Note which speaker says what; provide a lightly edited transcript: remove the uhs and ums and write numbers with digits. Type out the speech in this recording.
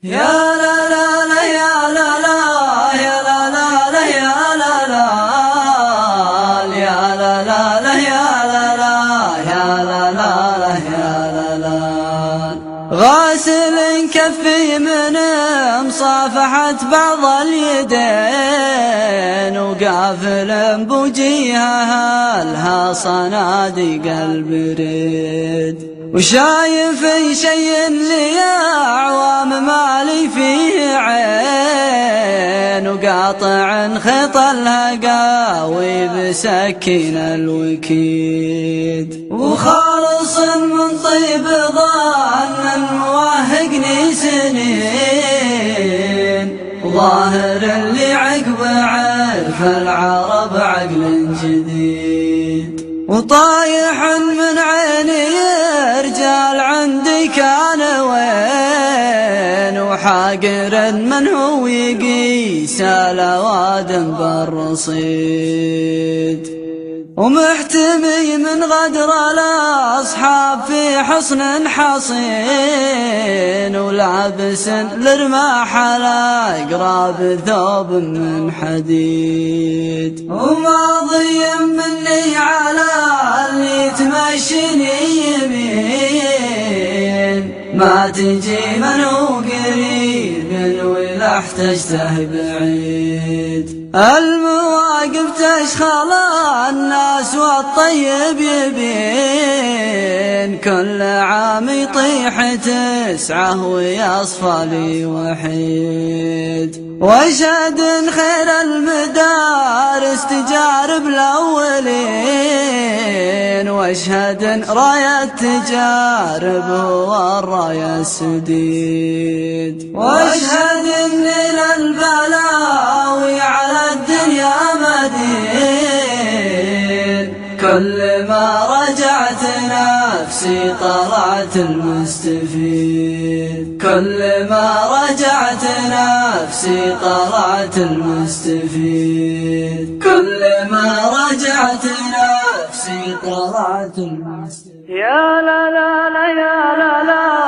Speaker 1: يا لا لا لا يا لا لا يا لا لا لا يا لا لا يا لا لا لا يا لا لا يا لا لا لا يا لا لا غاسل كفي من مصافحة بعض اليدين وقافل بوجيهها لها صناديق البريد وشايف شيء لي أعوام مالي فيه عين وقاطع خيط الهقاوي بسكين الوكيد وخالص من طيب ظن موهقني سنين ظاهر اللي عقب عرف العرب عقل جديد وطايح من عيني رجال عندي كان وين وحاقر من هو يقيس الأوادم بالرصيد ومحتمي من غدر الأصحاب في حصن حصين ولابس لرماح الأقراب ثوب من حديد وماضي مني على اللي تمشيني يمين ما تجي من هو قريب ولا احتجته بعيد المواقف تشخل الناس والطيب يبين كل عام يطيح 9 ويصفى لي وحيد واشهد خير المدارس تجارب الاولين واشهد راية تجارب هو الراية السديد واشهد ان للبلاوي على الدنيا مدين كل ما رجعت نفسي طلعت المستفيد كل ما رجعت نفسي طلعت المستفيد كل ما رجعت نفسي طلعت المستفيد يا لا لا لا يا لا لا